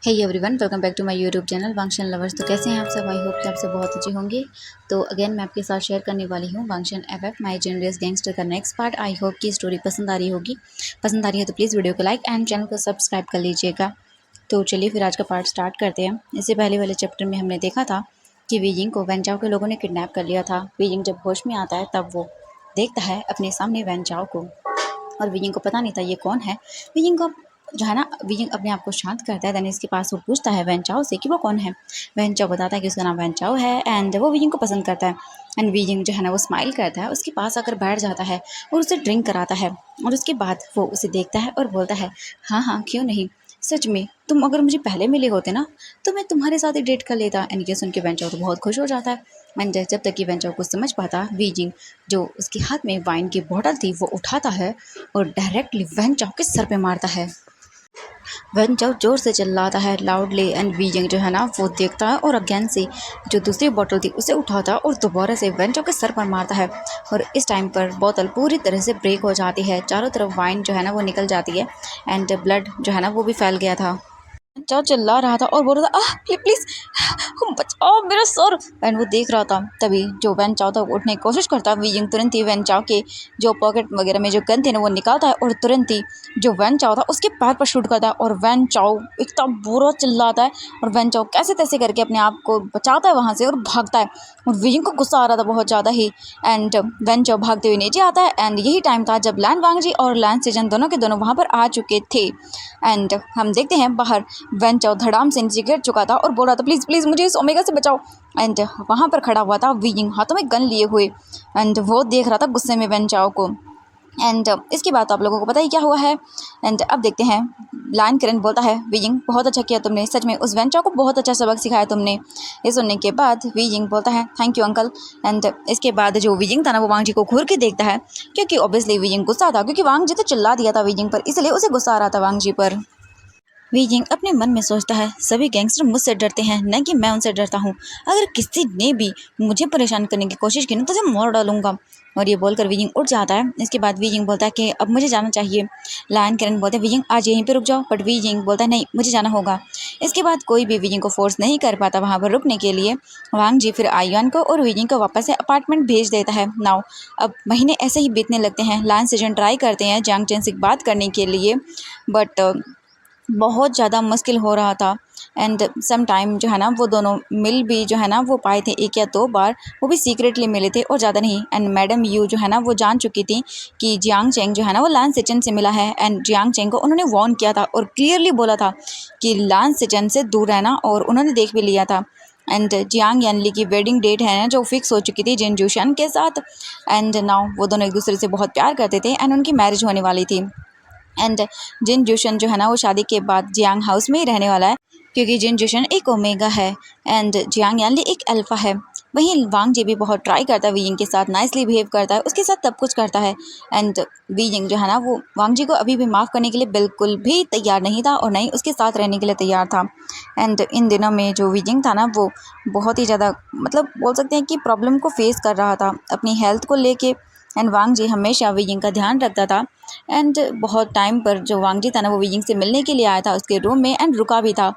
Hey everyone, welcome back to my YouTube channel Wangxian lovers. तो कैसे हैं आप सब? आई होप कि आप सब बहुत अच्छे होंगे। तो अगेन मैं आपके साथ शेयर करने वाली हूँ वांगशन एफएफ माय जेनरियस गैंगस्टर का नेक्स्ट पार्ट। आई होप कि स्टोरी पसंद आ रही होगी। पसंद आ रही है तो प्लीज़ वीडियो को लाइक एंड चैनल को सब्सक्राइब कर लीजिएगा। तो चलिए फिर आज का पार्ट स्टार्ट करते हैं। इससे पहले वाले चैप्टर में हमने देखा था कि वीजिंग को वैन चाओ के लोगों ने किडनैप कर लिया था। वीजिंग जब होश में आता है तब वो देखता है अपने सामने वैन चाओ को, और विजिंग को पता नहीं था ये कौन है। विजिंग को जो है ना, विजिंग अपने आप को शांत करता है। देन इसके पास वो पूछता है वैन चाओ से कि वो कौन है। वैन चाओ बताता है कि उसका नाम वैन चाओ है एंड वो विजिंग को पसंद करता है। एंड विजिंग जो है ना वो स्माइल करता है, उसके पास आकर बैठ जाता है और उसे ड्रिंक कराता है। और उसके बाद वो उसे देखता है और बोलता है, हाँ हाँ क्यों नहीं, सच में तुम अगर मुझे पहले मिले होते ना तो मैं तुम्हारे साथ ही डेट कर लेता। एंड ये सुन के वैन चाओ तो बहुत खुश हो जाता है। एंड जब तक कि वैन चाओ को समझ पाता, वीजिंग जो उसके हाथ में वाइन की बोतल थी वो उठाता है और डायरेक्टली वैन चाओ के सर पे मारता है। वैन चाओ जोर से चिल्लाता है लाउडली एंड वीजिंग जो है ना वो देखता है और अगेन से जो दूसरी बोतल थी उसे उठाता है और दोबारा से वैन चाओ के सर पर मारता है। और इस टाइम पर बोतल पूरी तरह से ब्रेक हो जाती है, चारों तरफ वाइन जो है ना वो निकल जाती है एंड ब्लड जो है ना वो भी फैल गया था। चाचा चिल्ला रहा था और बोल रहा था, आह प्लीज प्लीज बचाओ मेरा सर। वैन वो देख रहा था, तभी जो वैन चाओ था वो उठने की कोशिश करता है। विजिंग तुरंत ही वैन चाओ के जो पॉकेट वगैरह में जो गन थे ना वो निकालता है और तुरंत ही जो वैन चाओ था उसके पैर पर शूट करता है। और वैन चाओ इतना बुरा चिल्लाता है और वैन चाओ कैसे तैसे करके अपने आप को बचाता है वहाँ से और भागता है। और विजिंग को गुस्सा आ रहा था बहुत ज़्यादा ही। एंड वैन चाओ भागते हुए नीचे आता है एंड यही टाइम था जब लैन वांगजी और लैन सेजन दोनों के दोनों वहाँ पर आ चुके थे। एंड हम देखते हैं बाहर वैन चाओ धड़ाम से नीचे गिर चुका था और बोल रहा था, प्लीज़ प्लीज़ मुझे इस ओमेगा से बचाओ। एंड वहाँ पर खड़ा हुआ था विजिंग हाथों में गन लिए हुए एंड वो देख रहा था गुस्से में वैन चाओ को। एंड इसके बाद तो आप लोगों को पता ही क्या हुआ है। एंड अब देखते हैं, लायन किरण बोलता है, विजिंग बहुत अच्छा किया तुमने, सच में उस वैन चाओ को बहुत अच्छा सबक सिखाया तुमने। ये सुनने के बाद विजिंग बोलता है, थैंक यू अंकल। एंड इसके बाद जो विजिंग था ना वो वांग जी को घूर के देखता है, क्योंकि ऑब्वियसली विजिंग गुस्सा था, क्योंकि वांग जी तो चिल्ला दिया था विजिंग पर, इसलिए उसे गुस्सा आ रहा था वांग जी पर। वीजिंग अपने मन में सोचता है, सभी गैंगस्टर मुझसे डरते हैं, न कि मैं उनसे डरता हूँ। अगर किसी ने भी मुझे परेशान करने की कोशिश की ना तो उसे मार डालूंगा। और ये बोलकर वीजिंग उठ जाता है। इसके बाद वीजिंग बोलता है कि अब मुझे जाना चाहिए। लायन किरण बोलते हैं, वीजिंग आज यहीं पे रुक जाओ, बट वीजिंग बोलता है नहीं मुझे जाना होगा। इसके बाद कोई भी वीजिंग को फोर्स नहीं कर पाता वहाँ पर रुकने के लिए। वांग जी फिर आयुआन को और वीजिंग को वापस से अपार्टमेंट भेज देता है। नाउ अब महीने ऐसे ही बीतने लगते हैं। लायन सेजन ट्राई करते हैं जियांग चेन से बात करने के लिए, बट बहुत ज़्यादा मुश्किल हो रहा था। एंड सम टाइम जो है ना वो दोनों मिल भी जो है ना वो पाए थे एक या दो बार, वो भी सीक्रेटली मिले थे और ज़्यादा नहीं। एंड मैडम यू जो है ना वो जान चुकी थी कि जियांग चेंग जो है ना वो लान सिचन से मिला है। एंड जियांग चेंग को उन्होंने वार्न किया था और क्लियरली बोला था कि लान सिचन से दूर रहना, और उन्होंने देख भी लिया था। एंड जियांग यानली की वेडिंग डेट है ना जो फिक्स हो चुकी थी जिन जूशन के साथ। एंड नाउ वो दोनों एक दूसरे से बहुत प्यार करते थे एंड उनकी मैरिज होने वाली थी। एंड जिन जूशन जो है ना वो शादी के बाद जियांग हाउस में ही रहने वाला है, क्योंकि जिन जूशन एक ओमेगा है एंड जियांग यानली एक अल्फा है। वहीं वांग जी भी बहुत ट्राई करता है वीजिंग के साथ, नाइसली बिहेव करता है, उसके साथ सब कुछ करता है। एंड वीजिंग जो है ना वो वांग जी को अभी भी माफ़ करने के लिए बिल्कुल भी तैयार नहीं था और नहीं उसके साथ रहने के लिए तैयार था। एंड इन दिनों में जो वीजिंग था ना वो बहुत ही ज़्यादा, मतलब बोल सकते हैं कि प्रॉब्लम को फेस कर रहा था अपनी हेल्थ को लेके। एंड वांग जी हमेशा वीजिंग का ध्यान रखता था। एंड बहुत टाइम पर जो वांग जी था ना वो वीजिंग से मिलने के लिए आया था उसके रूम में एंड रुका भी था।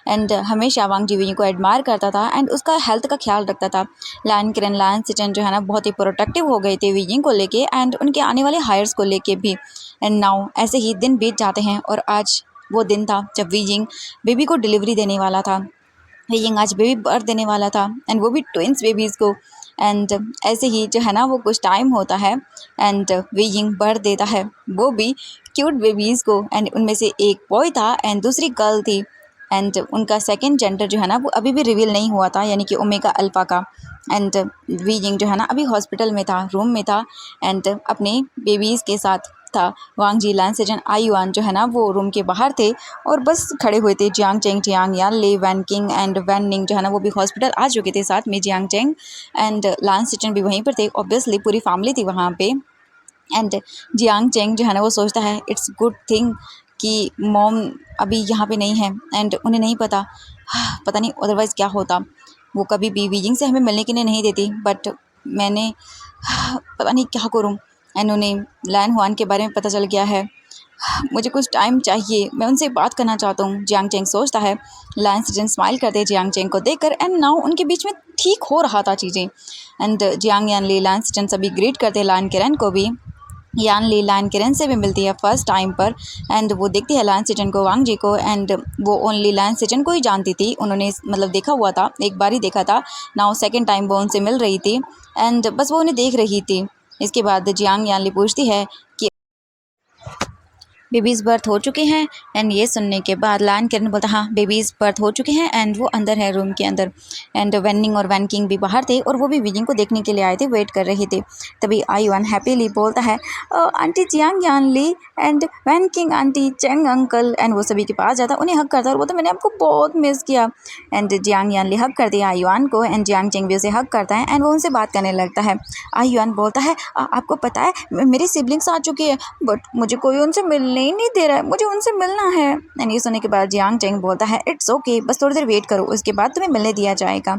एंड हमेशा वांग जी वीजिंग को एडमायर करता था एंड उसका हेल्थ का ख्याल रखता था। लायन किरण लायन सिचन जो है ना बहुत ही प्रोटेक्टिव हो गए थे वीजिंग को लेके एंड उनके आने वाले हायर्स को लेके भी। एंड नाउ ऐसे ही दिन बीत जाते हैं और आज वो दिन था जब वीजिंग बेबी को डिलीवरी देने वाला था। वीजिंग आज बेबी बर्थ देने वाला था एंड वो भी ट्विंस बेबीज़ को। एंड ऐसे ही जो है ना वो कुछ टाइम होता है एंड वीजिंग बर्थ देता है वो भी क्यूट बेबीज़ को। एंड उनमें से एक बॉय था एंड दूसरी गर्ल थी। एंड उनका सेकंड जेंडर जो है ना वो अभी भी रिवील नहीं हुआ था, यानी कि ओमेगा अल्फा का। एंड वीजिंग जो है ना अभी हॉस्पिटल में था, रूम में था एंड अपने बेबीज़ के साथ था। वांग जी लान सेजन आयुआन जो है ना वो रूम के बाहर थे और बस खड़े हुए थे। जियांग चेंग जियांग यान ले वैन किंग एंड वैन निंग जो है ना वो भी हॉस्पिटल आ चुके थे साथ में। जियांग चेंग एंड लान सिचन भी वहीं पर थे, ऑब्वियसली पूरी फैमिली थी वहाँ पे। एंड जियांग चेंग जो है ना वो सोचता है इट्स गुड थिंग कि मॉम अभी यहाँ पे नहीं है एंड उन्हें नहीं पता, पता नहीं अदरवाइज़ क्या होता। वो कभी भी बीजिंग से हमें मिलने के लिए नहीं देती, बट मैंने पता नहीं क्या करूँ। एंड उन्हें लैन हुआन के बारे में पता चल गया है मुझे कुछ टाइम चाहिए, मैं उनसे बात करना चाहता हूँ। जियांग चेंग सोचता है। लायन सिजन स्माइल करते जियांग चेंग को देखकर एंड नाउ उनके बीच में ठीक हो रहा था चीज़ें। एंड जियांग यानली लायन सिजन सभी ग्रीट करते लायन किरण को भी। यानली लायन किरण से भी मिलती है फर्स्ट टाइम पर एंड वो देखती है लायन सिजन को, वांग जी को एंड वो ओनली लायन सिजन को ही जानती थी। उन्होंने मतलब देखा हुआ था, एक बार ही देखा था। नाउ सेकेंड टाइम वो उनसे मिल रही थी एंड बस वो उन्हें देख रही थी। इसके बाद जियांग यानली पूछती है कि बेबीज़ बर्थ हो चुके हैं एंड ये सुनने के बाद लायन किरण बोलता हाँ बेबीज़ बर्थ हो चुके हैं एंड वो अंदर है रूम के अंदर। एंड वेनिंग और वैन किंग भी बाहर थे और वो भी वीजिंग को देखने के लिए आए थे, वेट कर रहे थे। तभी आयुआन हैप्पीली बोलता है aunty Jiang Yanli and Wen Qing aunty, Cheng uncle, and वो सभी के पास जाता है, उन्हें हक करता है और बोलता मैंने आपको बहुत मिस किया। एंड जियांग यानली हक कर दिया आयुआन को एंड जियांग चेंग भी उसे हक करता है एंड वो उनसे बात करने लगता है। आयुआन बोलता है आपको पता है मेरी सिबलिंग्स आ चुकी है बट मुझे कोई उनसे मिलने ही नहीं दे रहा है, मुझे उनसे मिलना है। एंड ये सुनने के बाद जियांग चेंग बोलता है इट्स ओके, बस थोड़ी देर वेट करो, उसके बाद तुम्हें मिलने दिया जाएगा।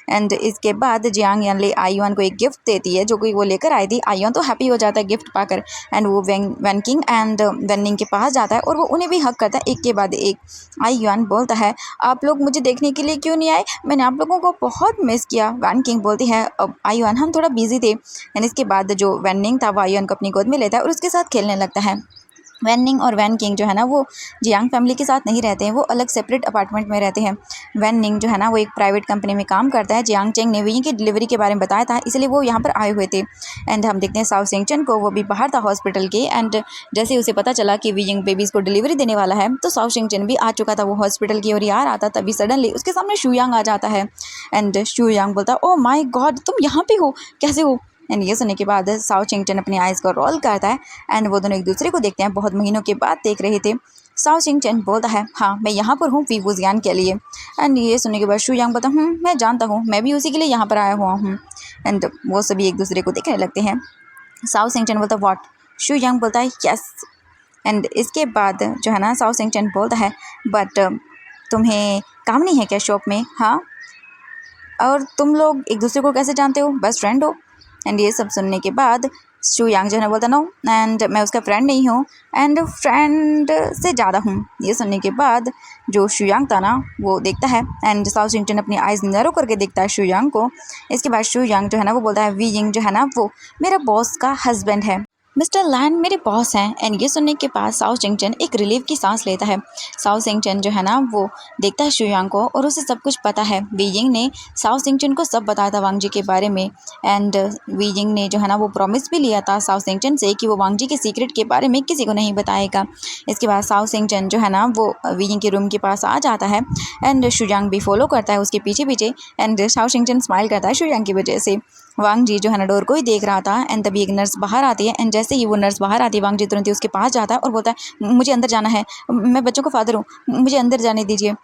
एंड इसके बाद जियांग यानली आयुआन को एक गिफ्ट देती है जो कि वो लेकर आई थी। आयुआन तो हैप्पी हो जाता है गिफ्ट पाकर एंड वो वैन किंग एंड वेनिंग के पास जाता है और वो उन्हें भी हक करता है एक के बाद एक। आयुआन बोलता है आप लोग मुझे देखने के लिए क्यों नहीं आए, मैंने आप लोगों को बहुत मिस किया। वैन किंग बोलती है अब आयुआन हम थोड़ा बिजी थे। एंड इसके बाद जो वेनिंग था वो आयुआन को अपनी गोद में लेता है और उसके साथ खेलने लगता है। वैनिंग और वैन किंग जो है ना वो जियांग फैमिली के साथ नहीं रहते हैं, वो अलग सेपरेट अपार्टमेंट में रहते हैं। वैनिंग जो है ना वो एक प्राइवेट कंपनी में काम करता है। जियांग चेंग ने वीइंग की डिलीवरी के बारे में बताया था इसलिए वो यहाँ पर आए हुए थे। एंड हम देखते हैं साउ सेंगचन को, वो भी बाहर था हॉस्पिटल के एंड जैसे उसे पता चला कि वीइंग बेबीज़ को डिलीवरी देने वाला है तो साउ सेंगचन भी आ चुका था, वो हॉस्पिटल की ओर आ रहा था। तभी सडनली उसके सामने शुयांग आ जाता है एंड शुयांग बोलता है ओ माई गॉड तुम यहाँ पे हो, कैसे हो। एंड ये सुनने के बाद साउ चिंगटन अपनी आइज़ को रोल करता है एंड वो दोनों एक दूसरे को देखते हैं, बहुत महीनों के बाद देख रहे थे। साउ चिंगटन बोलता है हाँ मैं यहाँ पर हूँ वीवूजियान के लिए। एंड ये सुनने के बाद शुयांग बोलता मैं जानता हूँ, मैं भी उसी के लिए यहाँ पर आया हुआ हूँ। एंड वो सभी एक दूसरे को देखने लगते हैं। साउ चिंगटन बोलता व्हाट, शुयांग बोलता है यस। एंड इसके बाद जो है ना साउ चिंगटन बोलता है बट तुम्हें काम नहीं है क्या शॉप में, हाँ और तुम लोग एक दूसरे को कैसे जानते हो, बेस्ट फ्रेंड हो। एंड ये सब सुनने के बाद शुयांग जो है ना बोलता नो एंड मैं उसका फ्रेंड नहीं हूँ एंड फ्रेंड से ज़्यादा हूँ। ये सुनने के बाद जो शुयांग था ना वो देखता है एंड साउ चिंगटन अपनी आइज़ नैरो करके देखता है शुयांग को। इसके बाद शुयांग जो है ना वो बोलता है वीइंग जो है ना वो मेरा बॉस का हस्बैंड है, मिस्टर लैन मेरे बॉस हैं। एंड ये सुनने के बाद साउ चिंगटन एक रिलीफ की सांस लेता है। साउ चिंगटन जो है ना वो देखता है शुयांग को और उसे सब कुछ पता है। वीइंग ने साउ चिंगटन को सब बताया था वांग जी के बारे में एंड वीइंग ने जो है ना वो प्रॉमिस भी लिया था साउ चिंगटन से कि वो वांग जी के सीक्रेट के बारे में किसी को नहीं बताएगा। इसके बाद साउ चिंगटन जो है ना वो वीइंग के रूम के पास आ जाता है एंड शुयांग भी फॉलो करता है उसके पीछे पीछे एंड साउ चिंगटन स्माइल करता है शुयांग की वजह से। वांग जी जो है ना डोर को ही देख रहा था एंड तभी एक नर्स बाहर आती है एंड जैसे ही वो नर्स बाहर आती है वांग जी तुरंत ही उसके पास जाता है और बोलता है मुझे अंदर जाना है, मैं बच्चों का फादर हूँ, मुझे अंदर जाने दीजिए।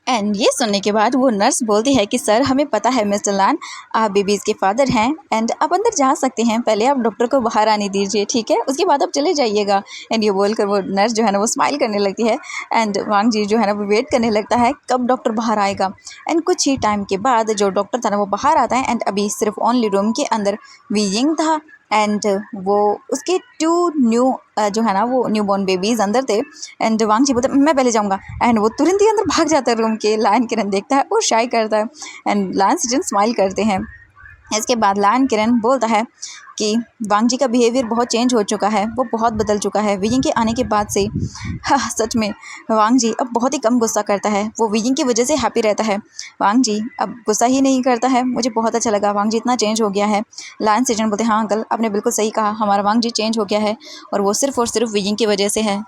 एंड ये सुनने के बाद वो नर्स बोलती है कि सर हमें पता है मिस्टर लान आप बेबीज़ के फादर हैं एंड आप अंदर जा सकते हैं, पहले आप डॉक्टर को बाहर आने दीजिए ठीक है, उसके बाद आप चले जाइएगा। एंड ये बोलकर वो नर्स जो है ना वो स्माइल करने लगती है एंड वांग जी जो है ना वो वेट करने लगता है कब डॉक्टर बाहर आएगा। एंड कुछ ही टाइम के बाद जो डॉक्टर था ना वो बाहर आता है एंड अभी सिर्फ ओनली रूम के अंदर वीइंग था एंड वो उसके 2 न्यू जो है ना वो न्यू बॉर्न बेबीज़ अंदर थे। एंड वांग जी बोलता है मैं पहले जाऊँगा एंड वो तुरंत ही अंदर भाग जाता है रूम के। लायन किरण देखता है और शाई करता है एंड लायन सिजन स्माइल करते हैं। इसके बाद लायन किरण बोलता है कि वांग जी का बिहेवियर बहुत चेंज हो चुका है, वो बहुत बदल चुका है वीइंग के आने के बाद से। हाँ सच में वांग जी अब बहुत ही कम गुस्सा करता है, वो वीइंग की वजह से हैप्पी रहता है। वांग जी अब गुस्सा ही नहीं करता है, मुझे बहुत अच्छा लगा, वांग जी इतना चेंज हो गया है। लायन सिजन बोलते हैं हाँ अंकल आपने बिल्कुल सही कहा, हमारा वांग जी चेंज हो गया है और सिर्फ वीइंग की वजह से है।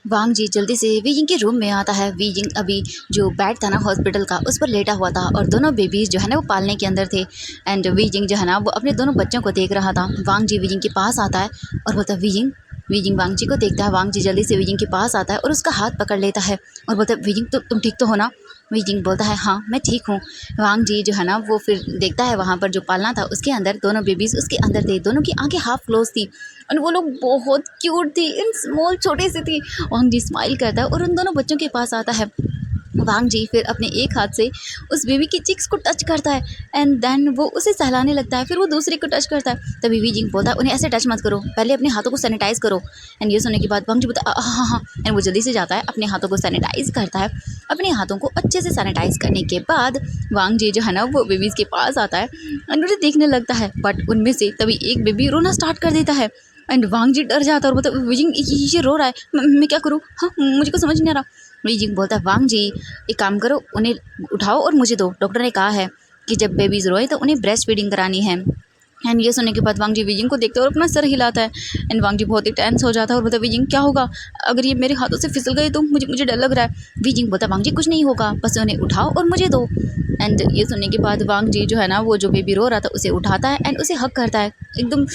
वांग जी जल्दी से वीइंग के रूम में आता है। वीइंग अभी जो बेड था ना हॉस्पिटल का उस पर लेटा हुआ था और दोनों बेबीज़ जो है ना वो पालने के अंदर थे एंड वीइंग जो है ना वो अपने दोनों बच्चों को देख रहा था। वांग जी वीइंग के पास आता है और बोलता है वीइंग। वीइंग वांग जी को देखता है, वांग जी जल्दी से वीइंग के पास आता है और उसका हाथ पकड़ लेता है और बोलता है वीइंग तुम ठीक तो हो ना। वीइंग बोलता है हाँ मैं ठीक हूँ। वांग जी जो है ना वो फिर देखता है वहाँ पर जो पालना था उसके अंदर दोनों बेबीज़ उसके अंदर थे, दोनों की आंखें हाफ क्लोज थी और वो लोग बहुत क्यूट थी, इन स्मॉल छोटे से थी। वांग जी स्माइल करता है और उन दोनों बच्चों के पास आता है वांग जी फिर अपने एक हाथ से उस बेबी की चिक्स को टच करता है एंड देन वो उसे सहलाने लगता है, फिर वो दूसरे को टच करता है। तभी वी जिंग बोलता है उन्हें ऐसे टच मत करो, पहले अपने हाथों को सैनिटाइज करो। एंड ये सुनने के बाद वांग जी बोलता है हाँ हाँ, एंड वो जल्दी से जाता है अपने हाथों को सैनिटाइज करता है। अपने हाथों को अच्छे से सैनिटाइज करने के बाद वांग जी जो है ना वो बेबीज़ के पास आता है एंड उन्हें देखने लगता है, बट उनमें से तभी एक बेबी रोना स्टार्ट कर देता है एंड वांग जी डर जाता है और बोलता है विजिंग ये रो रहा है, मैं क्या करूँ, हाँ मुझे को समझ नहीं आ रहा। विजिंग बोलता है वांग जी एक काम करो, उन्हें उठाओ और मुझे दो, डॉक्टर ने कहा है कि जब बेबीज़ रोए तो उन्हें ब्रेस्ट फीडिंग करानी है। एंड ये सुनने के बाद वांग जी विजिंग को देखते हैं और अपना सर हिलाता है एंड वांग जी बहुत ही टेंस हो जाता है और बोलता है विजिंग क्या होगा, अगर ये मेरे हाथों से फिसल गए तो मुझे डर लग रहा है। विजिंग बोलता है वांग जी कुछ नहीं होगा, बस उन्हें उठाओ और मुझे दो। एंड ये सुनने के बाद वांग जी जो है ना वो जो बेबी रो रहा था उसे उठाता है एंड उसे हक करता है, एकदम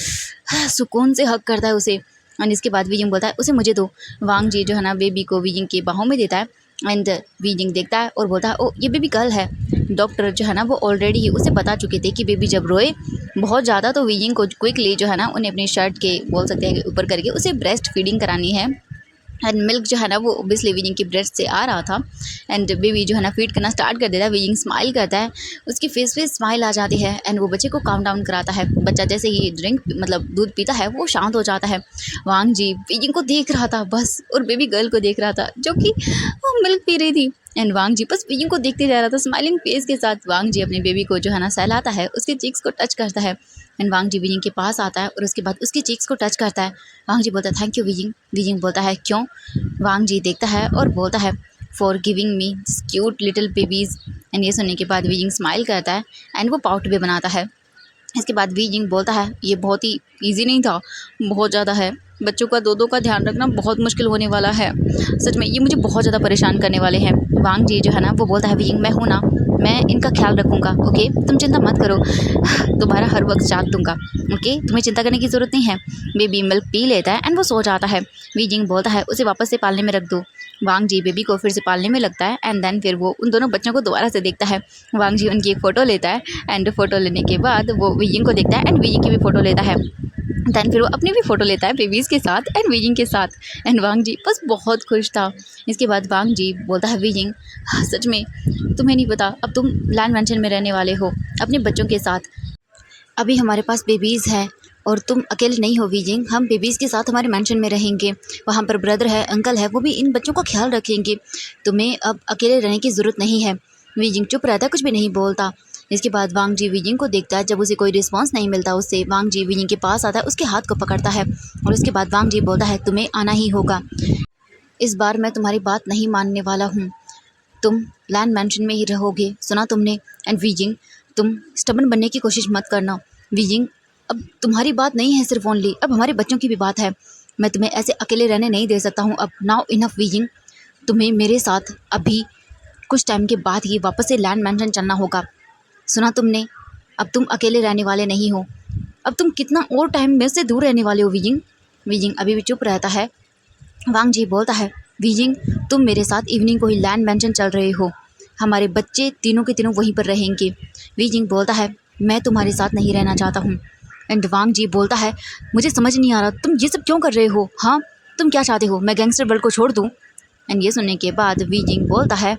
सुकून से हक करता है उसे। एंड इसके बाद विजिंग बोलता है उसे मुझे दो। वांग जी जो है ना बेबी को विजिंग की बाहों में देता है एंड विजिंग देखता है और बोलता है ओ ये बेबी गर्ल है। डॉक्टर जो है ना वो ऑलरेडी ही उसे बता चुके थे कि बेबी जब रोए बहुत ज़्यादा तो विजिंग को क्विकली जो है ना उन्हें अपनी शर्ट के बोल सकते हैं ऊपर करके उसे ब्रेस्ट फीडिंग करानी है। एंड मिल्क जो है ना वो ओब्वियसली विजिंग की ब्रेस्ट से आ रहा था एंड बेबी जो है ना फीड करना स्टार्ट कर देता है। विजिंग स्माइल करता है, उसकी फेस पे स्माइल आ जाती है एंड वो बच्चे को काम डाउन कराता है। बच्चा जैसे ही ड्रिंक मतलब दूध पीता है वो शांत हो जाता है। वांग जी विजिंग को देख रहा था बस, और बेबी गर्ल को देख रहा था जो कि वो मिल्क पी रही थी एंड वांग जी बस विजिंग को देखते जा रहा था स्माइलिंग फेस के साथ। वांग जी अपने बेबी को जो है ना सहलाता है, उसके चीक्स को टच करता है एंड वांग जी विजिंग के पास आता है और उसके बाद उसकी चीक्स को टच करता है। वांग जी बोलता है थैंक यू विजिंग। विजिंग बोलता है क्यों। वांग जी देखता है और बोलता है for giving me cute little babies. And ये सुनने के बाद विजिंग स्माइल करता है एंड वो पाउट भी बनाता है। इसके बाद विजिंग बोलता है ये बहुत ही इजी नहीं था, बहुत ज़्यादा है, बच्चों का दो का ध्यान रखना बहुत मुश्किल होने वाला है, सच में ये मुझे बहुत ज़्यादा परेशान करने वाले हैं। वांग जी जो है ना वो बोलता है विजिंग मैं हूँ ना, मैं इनका ख्याल रखूँगा, ओके तुम चिंता मत करो, तुम्हारा हर वक्त साथ दूंगा, ओके तुम्हें चिंता करने की ज़रूरत नहीं है। बेबी मिल्क पी लेता है एंड वो सो जाता है। विजिंग बोलता है उसे वापस से पालने में रख दो। वांग जी बेबी को फिर से पालने में लगता है एंड देन फिर वो उन दोनों बच्चों को दोबारा से देखता है। वांग जी उनकी एक फ़ोटो लेता है एंड फ़ोटो लेने के बाद वो विजिंग को देखता है एंड विजिंग की भी फ़ोटो लेता है। देन फिर वो अपनी भी फ़ोटो लेता है बेबीज़ के साथ एंड विजिंग के साथ एंड वांग जी बस बहुत खुश था। इसके बाद वांग जी बोलता है विजिंग सच में तुम्हें नहीं पता, अब तुम लैंड मैंशन में रहने वाले हो अपने बच्चों के साथ, अभी हमारे पास बेबीज़ है और तुम अकेले नहीं हो विजिंग, हम बेबीज़ के साथ हमारे मेंशन में रहेंगे, वहाँ पर ब्रदर है अंकल है वो भी इन बच्चों का ख्याल रखेंगे, तुम्हें अब अकेले रहने की ज़रूरत नहीं है। विजिंग चुप रहता है, कुछ भी नहीं बोलता। इसके बाद वांग जी विजिंग को देखता है, जब उसे कोई रिस्पांस नहीं मिलता उससे वांग जी विजिंग के पास आता है, उसके हाथ को पकड़ता है और उसके बाद वांग जी बोलता है तुम्हें आना ही होगा, इस बार मैं तुम्हारी बात नहीं मानने वाला हूँ, तुम लैंड मैंशन में ही रहोगे, सुना तुमने। एंड विजिंग तुम स्टबन बनने की कोशिश मत करना विजिंग, अब तुम्हारी बात नहीं है सिर्फ ओनली, अब हमारे बच्चों की भी बात है, मैं तुम्हें ऐसे अकेले रहने नहीं दे सकता हूँ अब, नाउ इनफ विजिंग, तुम्हें मेरे साथ अभी कुछ टाइम के बाद ही वापस से लैंड मैंशन चलना होगा, सुना तुमने, अब तुम अकेले रहने वाले नहीं हो, अब तुम कितना और टाइम में से दूर रहने वाले हो विजिंग। विजिंग अभी भी चुप रहता है। वांग जी बोलता है विजिंग तुम मेरे साथ इवनिंग को ही लैंड मैंशन चल रहे हो, हमारे बच्चे तीनों के तीनों वहीं पर रहेंगे। विजिंग बोलता है मैं तुम्हारे साथ नहीं रहना चाहता हूँ। एंड वांग जी बोलता है मुझे समझ नहीं आ रहा तुम ये सब क्यों कर रहे हो, हाँ तुम क्या चाहते हो मैं गैंगस्टर वर्ल्ड को छोड़ दूँ। एंड ये सुनने के बाद विजिंग बोलता है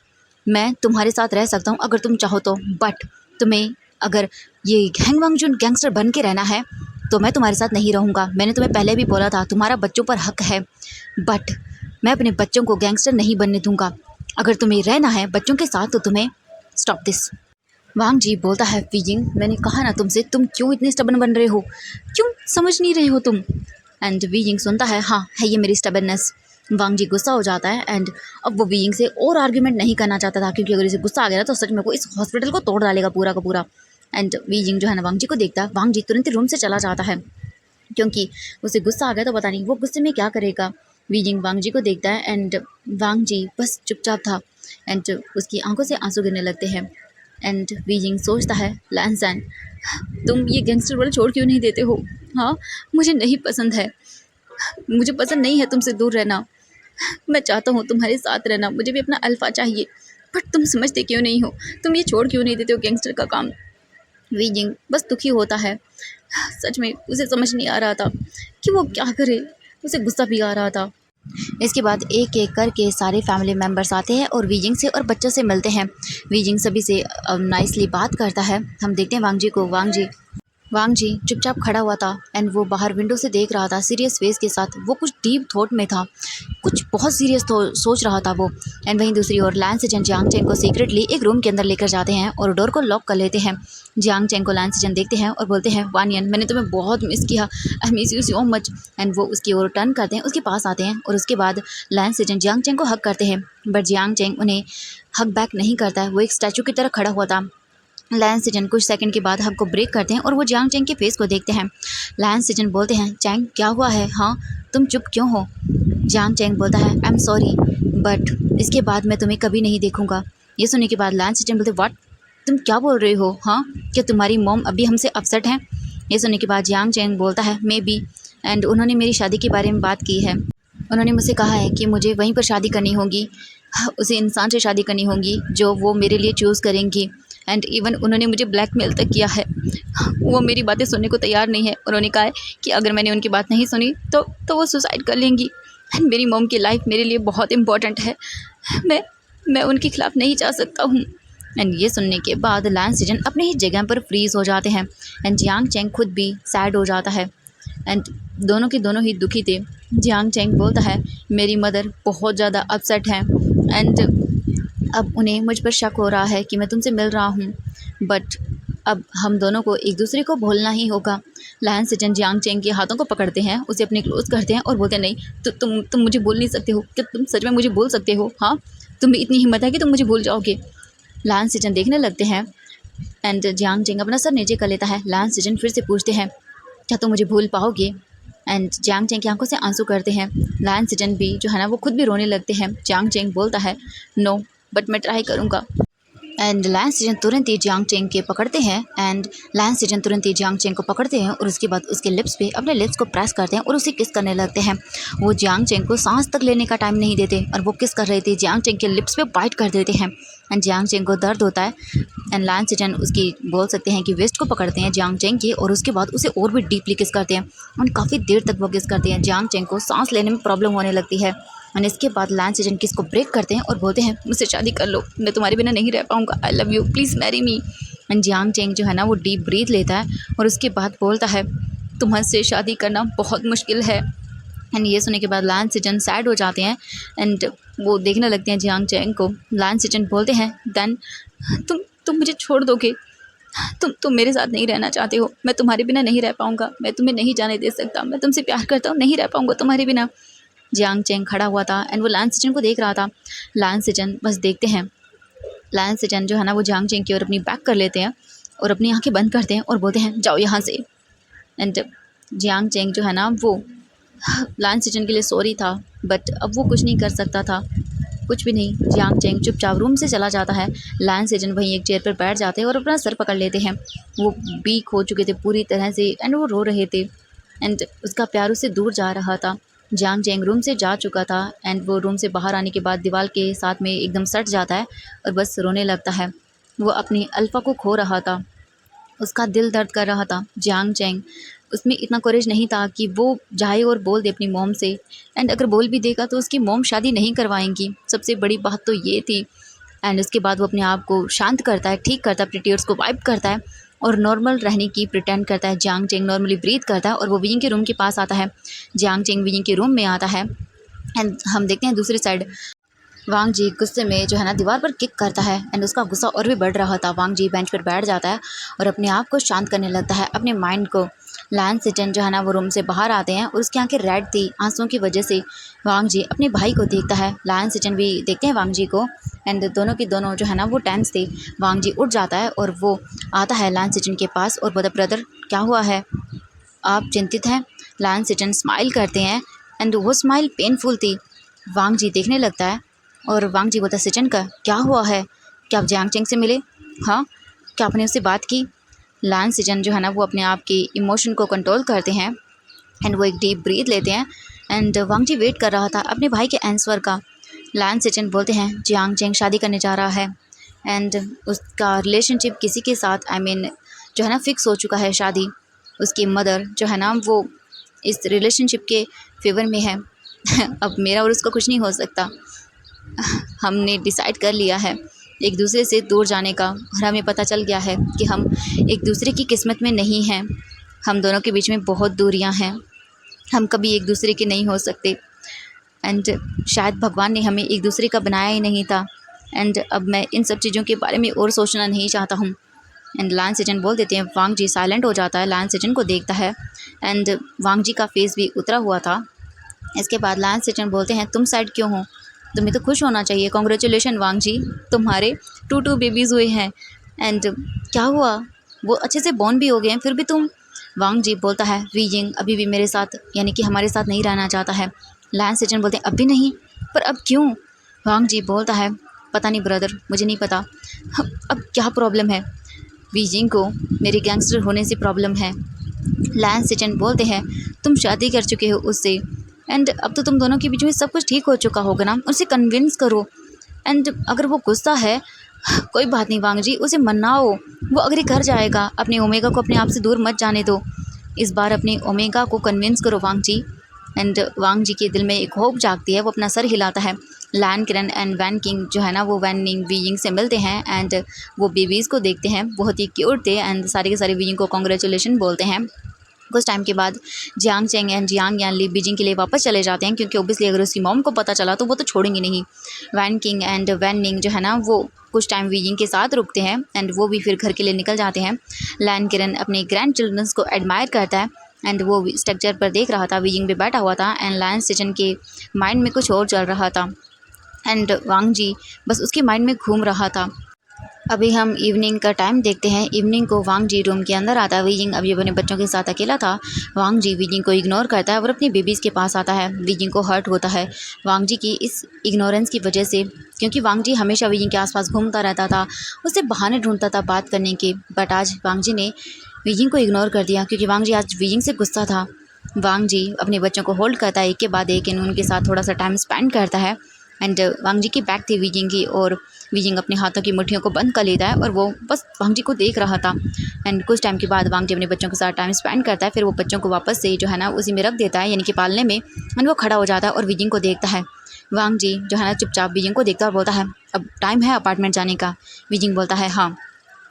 मैं तुम्हारे साथ रह सकता हूँ अगर तुम चाहो तो, बट तुम्हें अगर ये हैंग वांग जून गैंगस्टर बन के रहना है तो मैं तुम्हारे साथ नहीं रहूँगा, मैंने तुम्हें पहले भी बोला था तुम्हारा बच्चों पर हक है, बट मैं अपने बच्चों को गैंगस्टर नहीं बनने दूंगा, अगर तुम्हें रहना है बच्चों के साथ तो तुम्हें स्टॉप दिस। वांग जी बोलता है विजिंग मैंने कहा ना तुमसे, तुम क्यों इतने स्टबन बन रहे हो, क्यों समझ नहीं रहे हो तुम। एंड विजिंग सुनता है हाँ है ये मेरी स्टबननेस। वांग जी गुस्सा हो जाता है एंड अब वो विजिंग से और आर्ग्यूमेंट नहीं करना चाहता था, क्योंकि अगर इसे गुस्सा आ गया तो सच में वो इस हॉस्पिटल को तोड़ डालेगा पूरा का पूरा। एंड विजिंग जो है ना वांग जी को देखता है, वांग जी तुरंत रूम से चला जाता है क्योंकि उसे गुस्सा आ गया तो पता नहीं वो गुस्से में क्या करेगा। विजिंग वांग जी को देखता है एंड वांग जी बस चुपचाप था एंड उसकी आंखों से आंसू गिरने लगते हैं। एंड विजिंग सोचता है लैंसन तुम ये गैंगस्टर वर्ल्ड छोड़ क्यों नहीं देते हो, हाँ मुझे नहीं पसंद है, मुझे पसंद नहीं है तुमसे दूर रहना, मैं चाहता हूँ तुम्हारे साथ रहना, मुझे भी अपना अल्फा चाहिए, बट तुम समझते क्यों नहीं हो, तुम ये छोड़ क्यों नहीं देते हो गैंगस्टर का काम। विजिंग बस दुखी होता है, सच में उसे समझ नहीं आ रहा था कि वो क्या करे, उसे गुस्सा भी आ रहा था। इसके बाद एक एक करके सारे फैमिली मेम्बर्स आते हैं और वीजिंग से और बच्चों से मिलते हैं। वीजिंग सभी से नाइसली बात करता है। हम देखते हैं वांग जी को। वांग जी चुपचाप खड़ा हुआ था एंड वो बाहर विंडो से देख रहा था सीरियस फेस के साथ। वो कुछ डीप थॉट में था, कुछ बहुत सीरियस सोच रहा था वो। एंड वहीं दूसरी ओर लैन सेजन जियांग चेंग को सीक्रेटली एक रूम के अंदर लेकर जाते हैं और डोर को लॉक कर लेते हैं। जियांग चेंग को लैन सेजन देखते हैं और बोलते हैं, वानियन मैंने तुम्हें बहुत मिस किया, I miss you so much. And वो उसकी ओर टर्न करते हैं, उसके पास आते हैं और उसके बाद लैन सेजन जियांग चेंग को हक करते हैं। बट जियांग चेंग उन्हें हक बैक नहीं करता है। वो एक स्टैचू की तरह खड़ा हुआ था। लैन सिजन कुछ सेकंड के बाद हक को ब्रेक करते हैं और वो जियांग चेंग के फेस को देखते हैं। लैन सिजन बोलते हैं, चेंग क्या हुआ है, हाँ तुम चुप क्यों हो? जियांग चेंग बोलता है, आई एम सॉरी बट इसके बाद मैं तुम्हें कभी नहीं देखूंगा। ये सुनने के बाद लैन सिजन बोलते, व्हाट, तुम क्या बोल रहे हो? हाँ, क्या तुम्हारी मॉम अभी हमसे अपसेट हैं? ये सुनने के बाद जियांग चेंग बोलता है, मे बी, एंड उन्होंने मेरी शादी के बारे में बात की है। उन्होंने मुझसे कहा है कि मुझे वहीं पर शादी करनी होगी, उसी इंसान से शादी करनी होगी जो वो मेरे लिए चूज़ करेंगी। एंड इवन उन्होंने मुझे ब्लैकमेल तक किया है। वो मेरी बातें सुनने को तैयार नहीं है। उन्होंने कहा है कि अगर मैंने उनकी बात नहीं सुनी तो वो सुसाइड कर लेंगी। एंड मेरी मॉम की लाइफ मेरे लिए बहुत इंपॉर्टेंट है। मैं उनके खिलाफ़ नहीं जा सकता हूँ। एंड ये सुनने के बाद लैन सिजन अपने ही जगह पर फ्रीज़ हो जाते हैं। एंड जियांग चेंग खुद भी सैड हो जाता है। एंड दोनों के दोनों ही दुखी थे। जियांग चेंग बोलता है, मेरी मदर बहुत ज़्यादा अपसेट हैं एंड अब उन्हें मुझ पर शक हो रहा है कि मैं तुमसे मिल रहा हूँ, बट अब हम दोनों को एक दूसरे को भूलना ही होगा। लैन सिजन जियांग चेंग के हाथों को पकड़ते हैं, उसे अपने क्लोज करते हैं और बोलते हैं, नहीं तुम मुझे भूल नहीं सकते हो। क्या तुम सच में मुझे भूल सकते हो? हाँ, तुम्हें इतनी हिम्मत है कि तुम मुझे भूल जाओगे? लैन सिजन देखने लगते हैं एंड जियांग चेंग अपना सर नीचे कर लेता है। लैन सिजन फिर से पूछते हैं, क्या तुम मुझे भूल पाओगे? एंड जियांग चेंग की आंखों से आंसू करते हैं। लैन सिजन भी जो है ना वो खुद भी रोने लगते हैं। जियांग चेंग बोलता है, नो बट मैं ट्राई करूँगा। एंड लैन सिजन तुरंत ही जियांग चेंग के पकड़ते हैं एंड लैन सिजन तुरंत ही जियांग चेंग को पकड़ते हैं और उसके बाद उसके लिप्स पे अपने लिप्स को प्रेस करते हैं और उसे किस करने लगते हैं। वो जियांग चेंग को सांस तक लेने का टाइम नहीं देते और वो किस कर रहे थे, जियांग चेंग के लिप्स पे बाइट कर देते हैं। एंड जियांग चेंग को दर्द होता है एंड लैन सिजन उसकी बोल सकते हैं कि वेस्ट को पकड़ते हैं जियांग चेंग की और उसके बाद उसे और भी डीपली किस करते हैं और काफ़ी देर तक वो किस करते हैं। जियांग चेंग को सांस लेने में प्रॉब्लम होने लगती है और इसके बाद लैन सिजन किस को ब्रेक करते हैं और बोलते हैं, मुझसे शादी कर लो, मैं तुम्हारे बिना नहीं रह पाऊँगा, I love you, please marry me. And Jiang Cheng जो है ना वो डीप ब्रीथ लेता है और उसके बाद बोलता है, तुम्हारे शादी करना बहुत मुश्किल है। एंड ये सुनने के बाद लैन सिजन सैड हो जाते हैं एंड वो देखने लगते हैं जियांग चेंग को। लैन सिजन बोलते हैं, देन तुम मुझे छोड़ दोगे? तुम मेरे साथ नहीं रहना चाहते हो? मैं तुम्हारे बिना नहीं रह पाऊँगा, मैं तुम्हें नहीं जाने दे सकता, मैं तुमसे प्यार करता हूँ, नहीं रह पाऊँगा तुम्हारे बिना। जियांग चेंग खड़ा हुआ था एंड वो लैन सिजन को देख रहा था। लैन सिजन बस देखते हैं। लैन सिजन जो है ना वो जियांग चेंग की ओर अपनी बैक कर लेते हैं और अपनी आंखें बंद करते हैं और बोलते हैं, जाओ यहाँ से। एंड जियांग चेंग जो है ना वो लैन सिजन के लिए सॉरी था बट अब वो कुछ नहीं कर सकता था, कुछ भी नहीं। जियांग चेंग चुपचाप रूम से चला जाता है। लैन सिजन वहीं एक चेयर पर बैठ जाते हैं और अपना सर पकड़ लेते हैं। वो वीक हो चुके थे पूरी तरह से एंड वो रो रहे थे एंड उसका प्यार उससे दूर जा रहा था। जियांग चेंग रूम से जा चुका था एंड वो रूम से बाहर आने के बाद दीवार के साथ में एकदम सट जाता है और बस रोने लगता है। वो अपनी अल्फ़ा को खो रहा था, उसका दिल दर्द कर रहा था। जियांग चेंग उसमें इतना करेज नहीं था कि वो जाए और बोल दे अपनी मॉम से एंड अगर बोल भी देगा तो उसकी मॉम शादी नहीं करवाएंगी, सबसे बड़ी बात तो ये थी। एंड उसके बाद वो अपने आप को शांत करता है, ठीक करता है, अपने टीयर्स को वाइप करता है और नॉर्मल रहने की प्रिटेंड करता है। जियांग चेंग नॉर्मली ब्रीथ करता है और वो वियिंग के रूम के पास आता है। जियांग चेंग वियिंग के रूम में आता है एंड हम देखते हैं दूसरी साइड वांग जी गुस्से में जो है ना दीवार पर किक करता है एंड उसका गुस्सा और भी बढ़ रहा था। वांग जी बेंच पर बैठ जाता है और अपने आप को शांत करने लगता है, अपने माइंड को। लैन सिजन जो है ना वो रूम से बाहर आते हैं और उसकी आंखें रेड थी आंसुओं की वजह से। वांग जी अपने भाई को देखता है, लैन सिजन भी देखते हैं वांग जी को एंड दोनों की दोनों जो है ना वो टेंस थे। वांग जी उठ जाता है और वो आता है लैन सिजन के पास और बोलता, ब्रदर क्या हुआ है, आप चिंतित हैं? लैन सिजन स्माइल करते हैं एंड वो स्माइल पेनफुल थी। वांग जी देखने लगता है और वांग जी बोलता, सिजन का क्या हुआ है, क्या आप जियांग चेंग से मिले? हाँ, क्या आपने उससे बात की? लैन सिजन जो है ना वो अपने आप की इमोशन को कंट्रोल करते हैं एंड वो एक डीप ब्रीथ लेते हैं एंड वांग जी वेट कर रहा था अपने भाई के आंसर का। लैन सिजन बोलते हैं, जियांग चेंग शादी करने जा रहा है एंड उसका रिलेशनशिप किसी के साथ जो है ना फिक्स हो चुका है शादी। उसकी मदर जो है ना वो इस रिलेशनशिप के फेवर में है अब मेरा और उसका कुछ नहीं हो सकता। हमने डिसाइड कर लिया है एक दूसरे से दूर जाने का, और हमें पता चल गया है कि हम एक दूसरे की किस्मत में नहीं हैं। हम दोनों के बीच में बहुत दूरियां हैं, हम कभी एक दूसरे के नहीं हो सकते। एंड शायद भगवान ने हमें एक दूसरे का बनाया ही नहीं था। एंड अब मैं इन सब चीज़ों के बारे में और सोचना नहीं चाहता हूँ। एंड लान सेजन बोल देते हैं। वांग जी साइलेंट हो जाता है, लान सेजन को देखता है। एंड वांग जी का फेस भी उतरा हुआ था। इसके बाद लान सेजन बोलते हैं, तुम साइड क्यों हो? तुम्हें तो खुश होना चाहिए। कॉन्ग्रेचुलेशन वांग जी, तुम्हारे 2 बेबीज़ हुए हैं। एंड क्या हुआ? वो अच्छे से बॉर्न भी हो गए हैं, फिर भी तुम। वांग जी बोलता है, वी जिंग अभी भी मेरे साथ यानी कि हमारे साथ नहीं रहना चाहता है। लान सेजन बोलते हैं, अभी नहीं? पर अब क्यों? वांग जी बोलता है, पता नहीं ब्रदर, मुझे नहीं पता। अब क्या प्रॉब्लम है? वी जिंग को मेरे गैंगस्टर होने से प्रॉब्लम है। लान सेजन बोलते हैं, तुम शादी कर चुके हो उससे, एंड अब तो तुम दोनों के बीच में सब कुछ ठीक हो चुका होगा ना, उसे कन्विंस करो। एंड अगर वो गुस्सा है, कोई बात नहीं वांग जी, उसे मनाओ, वो अग्री कर जाएगा। अपने ओमेगा को अपने आप से दूर मत जाने दो। इस बार अपने ओमेगा को कन्विंस करो वांग जी। एंड वांग जी के दिल में एक होप जागती है, वो अपना सर हिलाता है। लैन किरण एंड वैन किंग जो है ना, वो वैन निंग वीइंग से मिलते हैं। एंड वो बेबीज़ को देखते हैं, बहुत ही क्यूट थे। एंड सारे के सारे वीइंग को कॉन्ग्रेचुलेशन बोलते हैं। कुछ टाइम के बाद जियांग चेंग एंड जियांग यान ली बीजिंग के लिए वापस चले जाते हैं, क्योंकि ओबियसली अगर उसकी मॉम को पता चला तो वो तो छोड़ेंगे नहीं। वैन किंग एंड वैन निंग जो है ना, वो कुछ टाइम वीजिंग के साथ रुकते हैं। एंड वो भी फिर घर के लिए निकल जाते हैं। लैन किरण अपने ग्रैंड चिल्ड्रंस को एडमायर करता है। एंड वो स्ट्रक्चर पर देख रहा था, वीजिंग पे बैठा हुआ था। एंड लायन सेजन के माइंड में कुछ और चल रहा था। एंड वांग जी बस उसके माइंड में घूम रहा था। अभी हम इवनिंग का टाइम देखते हैं। इवनिंग को वांग जी रूम के अंदर आता है। वीजिंग अभी अपने बच्चों के साथ अकेला था। वांग जी वीजिंग को इग्नोर करता है और अपनी बेबीज़ के पास आता है। वीजिंग को हर्ट होता है वांग जी की इस इग्नोरेंस की वजह से, क्योंकि वांग जी हमेशा वीजिंग के आसपास घूमता रहता था, उससे बहाने ढूंढता था बात करने के। बट आज वांग जी ने वीजिंग को इग्नोर कर दिया, क्योंकि वांग जी आज वीजिंग से गुस्सा था। वांग जी अपने बच्चों को होल्ड करता है, एक के बाद एक, उनके साथ थोड़ा सा टाइम स्पेंड करता है। एंड वांग जी की बैक थी वीजिंग की, और वीजिंग अपने हाथों की मुट्ठियों को बंद कर लेता है और वो बस वांग जी को देख रहा था। एंड कुछ टाइम के बाद वांग जी अपने बच्चों के साथ टाइम स्पेंड करता है। फिर वो बच्चों को वापस से जो है ना उसी में रख देता है, यानी कि पालने में। एंड वो खड़ा हो जाता है और वीजिंग को देखता है। वांग जी जो है ना चुपचाप वीजिंग को देखता है और बोलता है, अब टाइम है अपार्टमेंट जाने का? वीजिंग बोलता है, हाँ।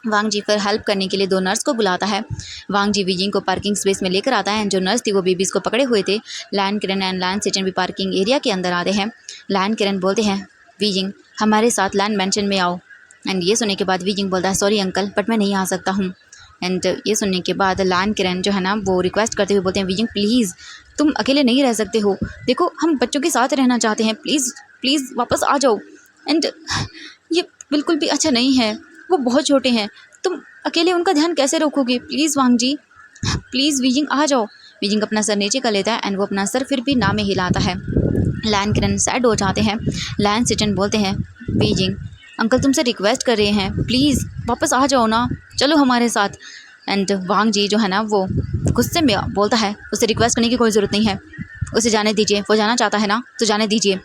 वांग जी फिर हेल्प करने के लिए 2 नर्स को बुलाता है। वांग जी वीजिंग को पार्किंग स्पेस में लेकर आता है। जो नर्स थी वो बेबीज़ को पकड़े हुए थे। लैन किरण एंड लैन सेजन भी पार्किंग एरिया के अंदर आते हैं। लैन किरण बोलते हैं, वीजिंग हमारे साथ लैंड मेंशन में आओ। एंड ये सुनने के बाद वीजिंग बोलता है, सॉरी अंकल, बट मैं नहीं आ सकता हूँ। एंड ये सुनने के बाद लैन किरण जो है ना वो रिक्वेस्ट करते हुए बोलते हैं, वीजिंग प्लीज़ तुम अकेले नहीं रह सकते हो, देखो हम बच्चों के साथ रहना चाहते हैं, प्लीज़ प्लीज़ वापस आ जाओ। एंड ये बिल्कुल भी अच्छा नहीं है, वो बहुत छोटे हैं, तुम अकेले उनका ध्यान कैसे रखोगे? Please Wangji, please Wei Ying आ जाओ। वीजिंग अपना सर नीचे कर लेता है एंड वो अपना सर फिर भी ना में हिलाता है। लैन किरण सैड हो जाते हैं। लैन सिटन बोलते हैं, वीजिंग अंकल तुमसे रिक्वेस्ट कर रहे हैं, प्लीज़ वापस आ जाओ ना, चलो हमारे साथ। एंड वांग जी जो है ना वो गुस्से में बोलता है, उसे रिक्वेस्ट करने की कोई ज़रूरत नहीं है, उसे जाने दीजिए, वो जाना चाहता है ना तो जाने दीजिए।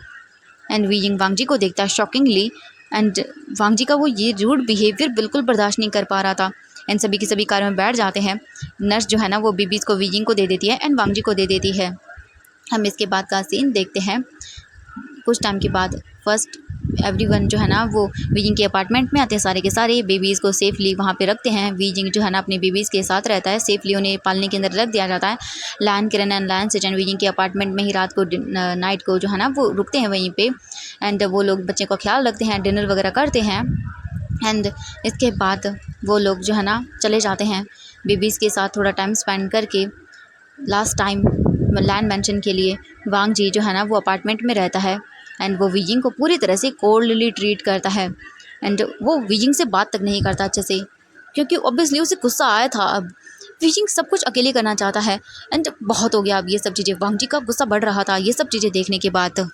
एंड वीजिंग वांग जी को देखता है शॉकिंगली। एंड वांग जी का वो ये रूड बिहेवियर बिल्कुल बर्दाश्त नहीं कर पा रहा था। एंड सभी के सभी कार में बैठ जाते हैं। नर्स जो है ना वो बेबीज़ को वीजिंग को दे देती है एंड वांग जी को दे देती है। हम इसके बाद का सीन देखते हैं। कुछ टाइम के बाद फर्स्ट एवरीवन जो है ना वो वीजिंग के अपार्टमेंट में आते हैं, सारे के सारे बेबीज़ को सेफली वहाँ पे रखते हैं। वीजिंग जो है ना अपने बेबीज़ के साथ रहता है, सेफली उन्हें पालने के अंदर रख दिया जाता है। लैन किरण एंड लैन सेजन वीजिंग के अपार्टमेंट में ही रात को नाइट को जो है ना वो रुकते हैं वहीं पे। एंड वो लोग बच्चे का ख्याल रखते हैं, डिनर वगैरह करते हैं। एंड इसके बाद वो लोग जो है ना चले जाते हैं बेबीज़ के साथ थोड़ा टाइम स्पेंड करके। लास्ट टाइम लैंड मेंशन के लिए वांग जी जो है ना वो अपार्टमेंट में रहता है। एंड वो वीजिंग को पूरी तरह से कोल्डली ट्रीट करता है। एंड वो वीजिंग से बात तक नहीं करता अच्छे से, क्योंकि ऑब्वियसली उसे गुस्सा आया था। अब वीजिंग सब कुछ अकेले करना चाहता है। एंड बहुत हो गया अब ये सब चीज़ें, वांग जी का गुस्सा बढ़ रहा था ये सब चीज़ें देखने के बाद।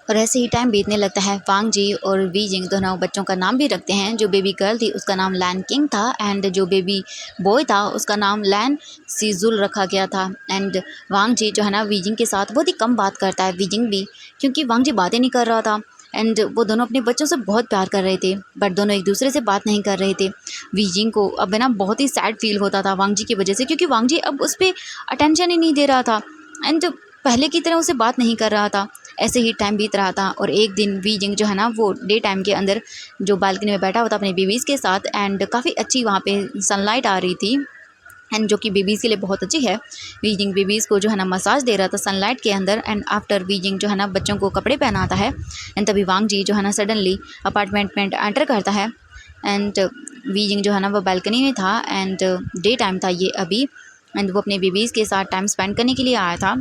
और ऐसे ही टाइम बीतने लगता है। वांग जी और वीजिंग दोनों बच्चों का नाम भी रखते हैं। जो बेबी गर्ल थी उसका नाम लैन किंग था एंड जो बेबी बॉय था उसका नाम लैन सीजुल रखा गया था। एंड वांग जी जो है ना वीजिंग के साथ बहुत ही कम बात करता है, वीजिंग भी, क्योंकि वांग जी बातें नहीं कर रहा था। एंड वो दोनों अपने बच्चों से बहुत प्यार कर रहे थे, बट दोनों एक दूसरे से बात नहीं कर रहे थे। वीजिंग को अब है ना बहुत ही सैड फील होता था वांग जी की वजह से, क्योंकि वांग जी अब उस पर अटेंशन ही नहीं दे रहा था एंड पहले की तरह उसे बात नहीं कर रहा था। ऐसे ही टाइम बीत रहा था और एक दिन वी जिंग जो है ना वो डे टाइम के अंदर जो बालकनी में बैठा हुआ था अपने बेबीज़ के साथ, एंड काफ़ी अच्छी वहाँ पे सनलाइट आ रही थी, एंड जो कि बेबीज़ के लिए बहुत अच्छी है। वीजिंग बेबीज़ को जो है ना मसाज दे रहा था सनलाइट के अंदर, एंड आफ्टर वीजिंग जो है ना बच्चों को कपड़े पहनाता है, एंड तभी वांग जी जो है ना सडनली अपार्टमेंट में एंटर करता है। एंड वीजिंग जो है ना वो बालकनी में था, एंड डे टाइम था ये अभी, एंड वो अपने बेबीज़ के साथ टाइम स्पेंड करने के लिए आया था।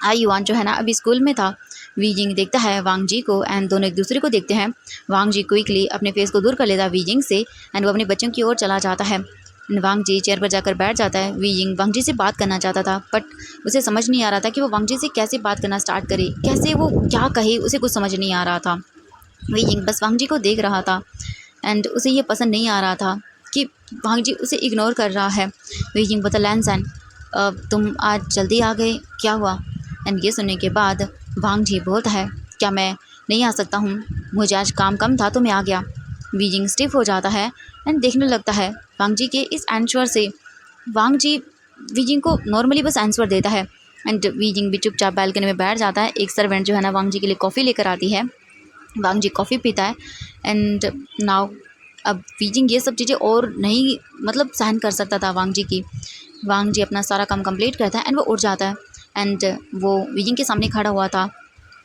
आई युआन जो है ना अभी स्कूल में था। वीजिंग देखता है वांग जी को, एंड दोनों एक दूसरे को देखते हैं। वांग जी क्विकली अपने फेस को दूर कर लेता है वीजिंग से, एंड वो अपने बच्चों की ओर चला जाता है। वांग जी चेयर पर जाकर बैठ जाता है। वीजिंग वांग जी से बात करना चाहता था, बट उसे समझ नहीं आ रहा था कि वो वांग जी से कैसे बात करना स्टार्ट करे, कैसे वो क्या कहे, उसे कुछ समझ नहीं आ रहा था। वीजिंग बस वांग जी को देख रहा था, एंड उसे ये पसंद नहीं आ रहा था कि वांग जी उसे इग्नोर कर रहा है। वीजिंग बता लैंसन, तुम आज जल्दी आ गए, क्या हुआ? एंड ये सुनने के बाद वांग जी बोलता है, क्या मैं नहीं आ सकता हूँ, मुझे आज काम कम था तो मैं आ गया। वीजिंग स्टिफ हो जाता है एंड देखने लगता है वांग जी के इस आंसर से। वांग जी वीजिंग को नॉर्मली बस आंसर देता है, एंड वीजिंग भी चुपचाप बालकनी में बैठ जाता है। एक सर्वेंट जो है ना वांग जी के लिए कॉफ़ी लेकर आती है। वांग जी कॉफ़ी पीता है, एंड नाउ अब वीजिंग ये सब चीज़ें और नहीं मतलब सहन कर सकता था वांग जी की। वांग जी अपना सारा काम कंप्लीट करता है एंड वो उठ जाता है, एंड वो वीजिंग के सामने खड़ा हुआ था।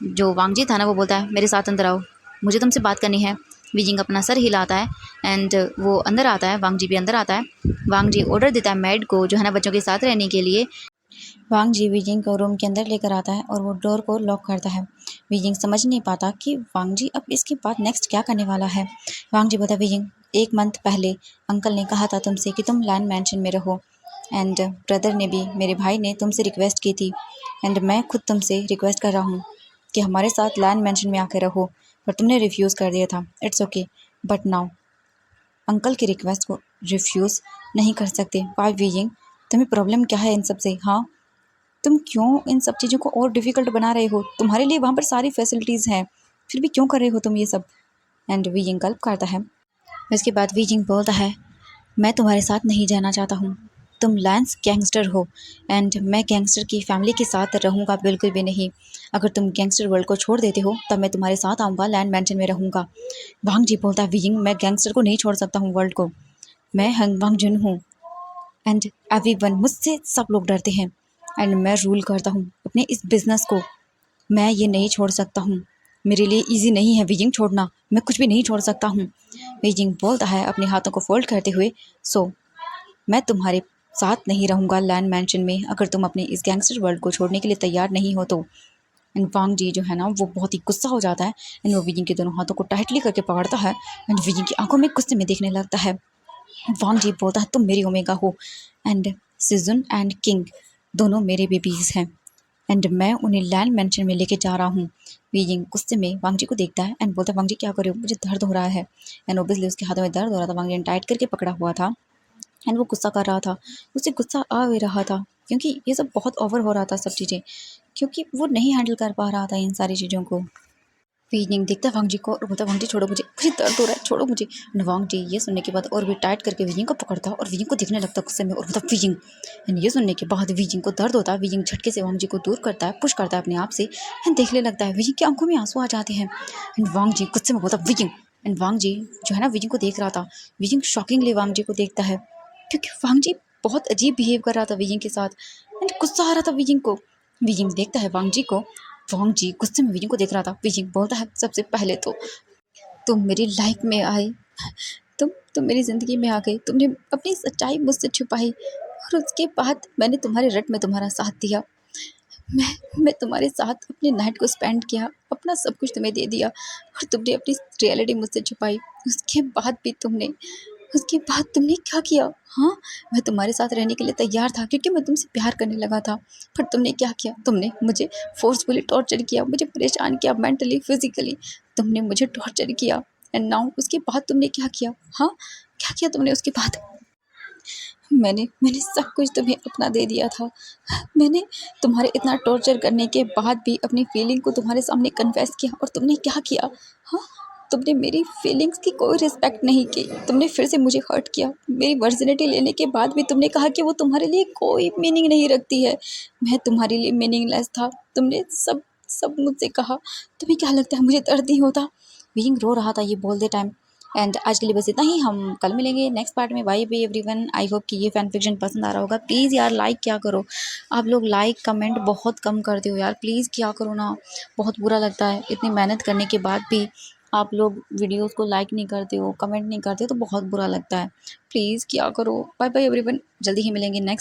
जो वांग जी था ना वो बोलता है, मेरे साथ अंदर आओ, मुझे तुमसे बात करनी है। वीजिंग अपना सर हिलाता है, एंड वो अंदर आता है। वांग जी भी अंदर आता है। वांग जी ऑर्डर देता है मेड को जो है ना बच्चों के साथ रहने के लिए। वांग जी वीजिंग को रूम के अंदर लेकर आता है और वो डोर को लॉक करता है। वीजिंग समझ नहीं पाता कि वांग जी अब इसके बाद नेक्स्ट क्या करने वाला है। वांग जी बोलता है, वीजिंग 1 मंथ पहले अंकल ने कहा था तुमसे कि तुम लैंड मैंशन में रहो, एंड ब्रदर ने भी, मेरे भाई ने तुमसे रिक्वेस्ट की थी, एंड मैं खुद तुमसे रिक्वेस्ट कर रहा हूँ कि हमारे साथ लैंड मैंशन में आकर रहो, पर तुमने रिफ्यूज़ कर दिया था। It's okay, but now uncle की रिक्वेस्ट को रिफ्यूज़ नहीं कर सकते। वाई वीजिंग, तुम्हें प्रॉब्लम क्या है इन सब से? हाँ, तुम क्यों इन सब चीज़ों को और डिफ़िकल्ट बना रहे हो? तुम्हारे लिए वहाँ पर सारी फैसिलिटीज़ हैं, फिर भी क्यों कर रहे हो तुम ये सब? एंड वीजिंग गल्प करता है। इसके बाद वीजिंग बोलता है, मैं तुम्हारे साथ नहीं जाना चाहता हूँ। तुम लैंस गैंगस्टर हो, एंड मैं गैंगस्टर की फैमिली के साथ रहूँगा बिल्कुल भी नहीं। अगर तुम गैंगस्टर वर्ल्ड को छोड़ देते हो तब मैं तुम्हारे साथ आऊँगा, लैंड मैंशन में रहूँगा। वांग जी बोलता है, वीजिंग मैं गैंगस्टर को नहीं छोड़ सकता हूँ वर्ल्ड को। मैं हंग वांग जुन हूँ, एंड एवरीवन, मुझसे सब लोग डरते हैं, एंड मैं रूल करता हूँ अपने इस बिज़नेस को। मैं ये नहीं छोड़ सकता हूँ, मेरे लिए इजी नहीं है वीजिंग छोड़ना, मैं कुछ भी नहीं छोड़ सकता हूँ। वीजिंग बोलता है अपने हाथों को फोल्ड करते हुए, सो मैं तुम्हारे साथ नहीं रहूँगा लैंड मैंशन में अगर तुम अपने इस गैंगस्टर वर्ल्ड को छोड़ने के लिए तैयार नहीं हो तो। एंड वांग जी जो है ना वो बहुत ही गुस्सा हो जाता है, एंड वो वीजिंग के दोनों हाथों को टाइटली करके पकड़ता है, एंड वीजिंग की आंखों में गुस्से में देखने लगता है। वांग जी बोलता है, तुम मेरी ओमेगा हो, एंड सिजुन एंड किंग दोनों मेरे बेबीज़ हैं, एंड मैं उन्हें लैंड मैंशन में लेके जा रहा हूँ। वीजिंग गुस्से में वांग जी को देखता है एंड बोलता है, वांग जी क्या कर रहे हो, मुझे दर्द हो रहा है। एंड ओबियसली उसके हाथों में दर्द हो रहा था, वांग जी ने टाइट करके पकड़ा हुआ था, एंड वो गुस्सा कर रहा था। उसे गुस्सा आ भी रहा था क्योंकि ये सब बहुत ओवर हो रहा था सब चीज़ें, क्योंकि वो नहीं हैंडल कर पा रहा था इन सारी चीज़ों को। वीजिंग देखता है वांग जी को और बोलता है, वांग जी छोड़ो मुझे, मुझे दर्द हो रहा है, छोड़ो मुझे। एंड वांग जी ये सुनने के बाद और भी टाइट करके वीजिंग को पकड़ता है और वीजिंग को देखने लगता है गुस्से में और बोलता है, वीजिंग। एंड ये सुनने के बाद वीजिंग को दर्द होता है। वीजिंग झटके से वांग जी को दूर करता है, पुश करता है अपने आप से, एंड देखने लगता है। वीजिंग की आंखों में आंसू आ जाते हैं, एंड वांग जी गुस्से में बोलता है, वीजिंग। एंड वांग जी जो है ना वीजिंग को देख रहा था। वीजिंग शॉकिंगली वांग जी को देखता है क्योंकि वांग जी बहुत अजीब बिहेव कर रहा था वीजिंग के साथ, एंड गुस्सा आ रहा था वीजिंग को। वीजिंग देखता है वांग जी को। वांग जी गुस्से में वीजिंग को देख रहा था। वीजिंग बोलता है, सबसे पहले तो तुम मेरी लाइफ में आए, तुम मेरी ज़िंदगी में आ गई, तुमने अपनी सच्चाई मुझसे छुपाई, और उसके बाद मैंने तुम्हारे रट में तुम्हारा साथ दिया। मैं तुम्हारे साथ अपने नाइट को स्पेंड किया, अपना सब कुछ तुम्हें दे दिया, और तुमने अपनी रियलिटी मुझसे छुपाई। उसके बाद तुमने क्या किया? हाँ, मैं तुम्हारे साथ रहने के लिए तैयार था क्योंकि मैं तुमसे प्यार करने लगा था, पर तुमने क्या किया? तुमने मुझे फोर्सफुली टॉर्चर किया, मुझे परेशान किया, मेंटली, फिजिकली तुमने मुझे टॉर्चर किया। एंड नाउ उसके बाद तुमने क्या किया? हाँ, क्या किया तुमने उसके बाद? मैंने सब कुछ तुम्हें अपना दे दिया था। मैंने तुम्हारे इतना टॉर्चर करने के बाद भी अपनी फीलिंग को तुम्हारे सामने कन्फेस किया, और तुमने क्या किया? हाँ, तुमने मेरी फीलिंग्स की कोई रिस्पेक्ट नहीं की, तुमने फिर से मुझे हर्ट किया। मेरी वर्जिनिटी लेने के बाद भी तुमने कहा कि वो तुम्हारे लिए कोई मीनिंग नहीं रखती है। मैं तुम्हारे लिए मीनिंगलेस था। तुमने सब सब मुझसे कहा, तुम्हें क्या लगता है मुझे दर्द नहीं होता? बीइंग रो रहा था ये बोलते टाइम। एंड आज के लिए बस इतना ही, हम कल मिलेंगे नेक्स्ट पार्ट में। Bye bye everyone, I hope कि ये फैन फिक्शन पसंद आ रहा होगा। प्लीज़ यार लाइक क्या करो, आप लोग लाइक कमेंट बहुत कम करते हो यार, प्लीज़ क्या करो ना, बहुत बुरा लगता है इतनी मेहनत करने के बाद भी आप लोग वीडियोस को लाइक नहीं करते हो, कमेंट नहीं करते हो, तो बहुत बुरा लगता है। प्लीज़ क्या करो। बाय बाय एवरीवन, जल्दी ही मिलेंगे नेक्स्ट